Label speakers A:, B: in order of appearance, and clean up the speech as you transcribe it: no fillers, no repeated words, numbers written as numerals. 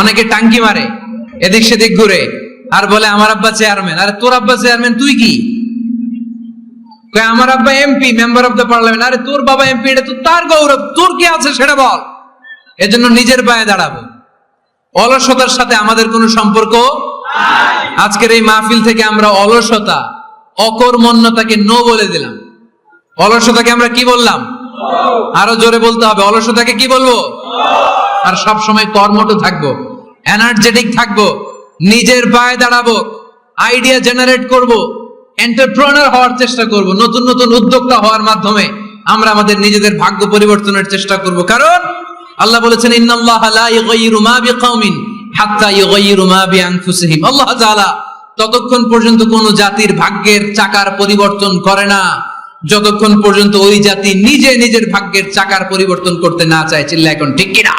A: অনেকে টাঙ্কি মারে, এদিক সেদিক ঘুরে, আর বলে আমার আব্বা চেয়ারম্যান। আরে তোর আব্বা চেয়ারম্যান, তুই কি? আমার আব্বা MP, member of the parliament. আরে তোর বাবা এমপি, এটা তো তার গৌরব, তোর কি আছে সেটা বল। এজন্য নিজের পায়ে দাঁড়াবো। অলসতার সাথে আমাদের কোনো সম্পর্ক। আজকের এই মাহফিল থেকে আমরা অলসতা, অকর্মণ্যতাকে নো বলে দিলাম। অলসতাকে আমরা কি বললাম? আরো জোরে বলতে হবে, অলসতাকে কি বলবো? আর সব সময় কর্মঠ থাকবো, এনার্জেটিক থাকবো, নিজের পায়ে দাঁড়াবো, আইডিয়া জেনারেট করব, এন্টারপ্রেনার হওয়ার চেষ্টা করব, নতুন নতুন উদ্যোক্তা হওয়ার মাধ্যমে আমরা আমাদের নিজেদের ভাগ্য পরিবর্তনের চেষ্টা করব। কারণ আল্লাহ বলেছেন, ইন্নাল্লাহা লা ইউগাইয়িরু মা বিকাউমিন হাত্তা ইউগাইয়িরু মা বিআনফুসিহিম। আল্লাহ তাআলা ততক্ষণ পর্যন্ত কোন জাতির ভাগ্যের চাকার পরিবর্তন করে না যতক্ষণ পর্যন্ত ওই জাতি নিজে নিজের ভাগ্যের চাকার পরিবর্তন করতে না চায়। চিল্লা এখন ঠিক কিনা?